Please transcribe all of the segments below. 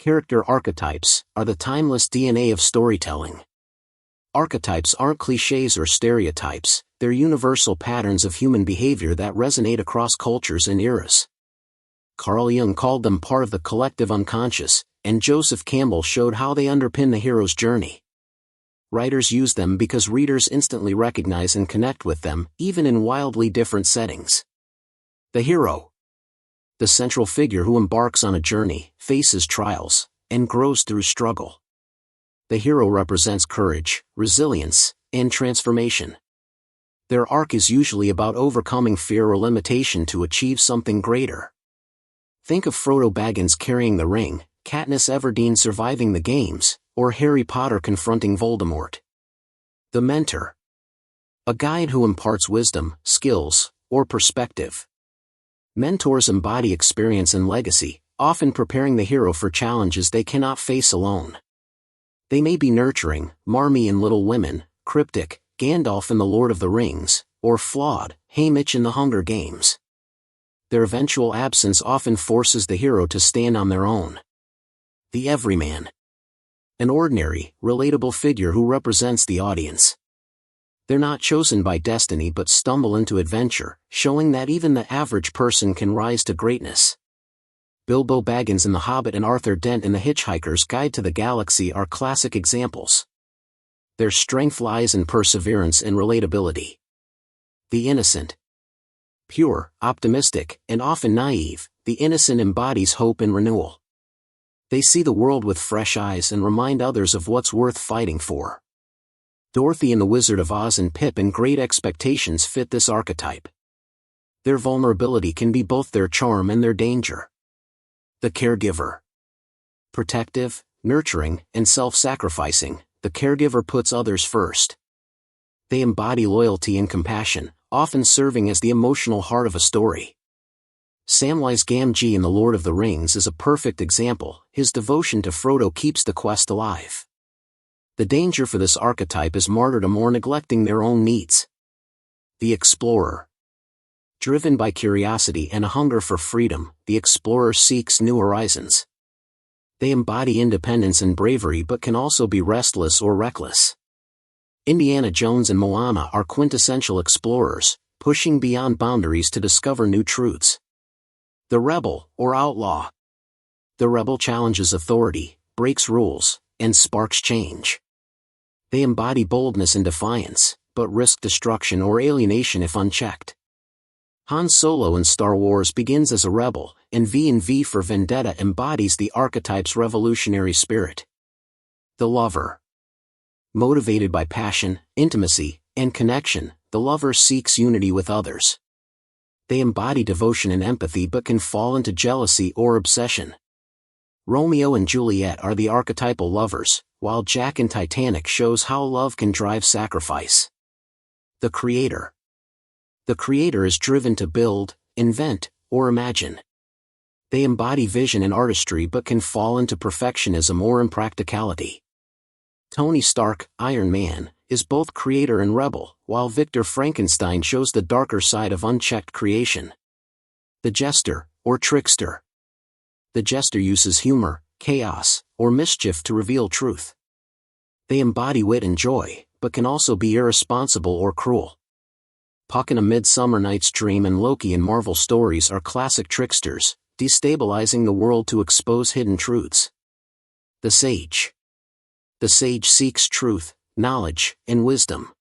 Character archetypes are the timeless DNA of storytelling. Archetypes aren't cliches or stereotypes, they're universal patterns of human behavior that resonate across cultures and eras. Carl Jung called them part of the collective unconscious, and Joseph Campbell showed how they underpin the hero's journey. Writers use them because readers instantly recognize and connect with them, even in wildly different settings. The hero. The central figure who embarks on a journey, faces trials, and grows through struggle. The hero represents courage, resilience, and transformation. Their arc is usually about overcoming fear or limitation to achieve something greater. Think of Frodo Baggins carrying the ring, Katniss Everdeen surviving the games, or Harry Potter confronting Voldemort. The mentor. A guide who imparts wisdom, skills, or perspective. Mentors embody experience and legacy, often preparing the hero for challenges they cannot face alone. They may be nurturing, Marmee in Little Women, cryptic, Gandalf in The Lord of the Rings, or flawed, Haymitch in The Hunger Games. Their eventual absence often forces the hero to stand on their own. The everyman. An ordinary, relatable figure who represents the audience. They're not chosen by destiny but stumble into adventure, showing that even the average person can rise to greatness. Bilbo Baggins in The Hobbit and Arthur Dent in The Hitchhiker's Guide to the Galaxy are classic examples. Their strength lies in perseverance and relatability. The innocent. Pure, optimistic, and often naive, the innocent embodies hope and renewal. They see the world with fresh eyes and remind others of what's worth fighting for. Dorothy in The Wizard of Oz and Pip in Great Expectations fit this archetype. Their vulnerability can be both their charm and their danger. The caregiver. Protective, nurturing, and self-sacrificing, the caregiver puts others first. They embody loyalty and compassion, often serving as the emotional heart of a story. Samwise Gamgee in The Lord of the Rings is a perfect example. His devotion to Frodo keeps the quest alive. The danger for this archetype is martyrdom or neglecting their own needs. The explorer. Driven by curiosity and a hunger for freedom, the explorer seeks new horizons. They embody independence and bravery but can also be restless or reckless. Indiana Jones and Moana are quintessential explorers, pushing beyond boundaries to discover new truths. The rebel, or outlaw. The rebel challenges authority, breaks rules, and sparks change. They embody boldness and defiance, but risk destruction or alienation if unchecked. Han Solo in Star Wars begins as a rebel, and V for Vendetta embodies the archetype's revolutionary spirit. The lover. Motivated by passion, intimacy, and connection, the lover seeks unity with others. They embody devotion and empathy but can fall into jealousy or obsession. Romeo and Juliet are the archetypal lovers, while Jack in Titanic shows how love can drive sacrifice. The creator. The creator is driven to build, invent, or imagine. They embody vision and artistry but can fall into perfectionism or impracticality. Tony Stark, Iron Man, is both creator and rebel, while Victor Frankenstein shows the darker side of unchecked creation. The jester, or trickster. The jester uses humor, chaos, or mischief to reveal truth. They embody wit and joy, but can also be irresponsible or cruel. Puck in A Midsummer Night's Dream and Loki in Marvel stories are classic tricksters, destabilizing the world to expose hidden truths. The sage. The sage seeks truth, knowledge, and wisdom.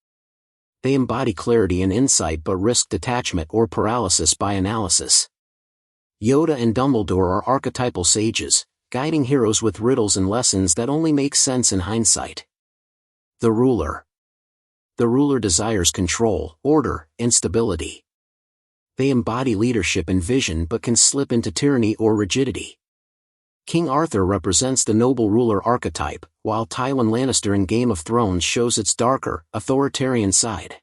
They embody clarity and insight but risk detachment or paralysis by analysis. Yoda and Dumbledore are archetypal sages, guiding heroes with riddles and lessons that only make sense in hindsight. The ruler. The ruler desires control, order, and stability. They embody leadership and vision but can slip into tyranny or rigidity. King Arthur represents the noble ruler archetype, while Tywin Lannister in Game of Thrones shows its darker, authoritarian side.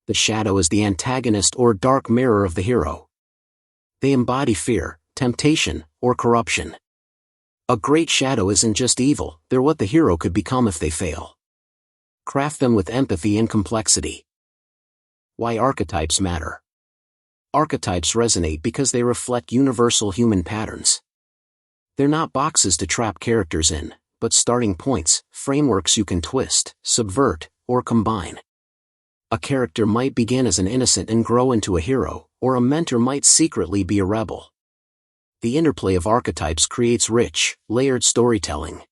The shadow is the antagonist or dark mirror of the hero. They embody fear, temptation, or corruption. A great shadow isn't just evil, they're what the hero could become if they fail. Craft them with empathy and complexity. Why archetypes matter. Archetypes resonate because they reflect universal human patterns. They're not boxes to trap characters in, but starting points, frameworks you can twist, subvert, or combine. A character might begin as an innocent and grow into a hero, or a mentor might secretly be a rebel. The interplay of archetypes creates rich, layered storytelling.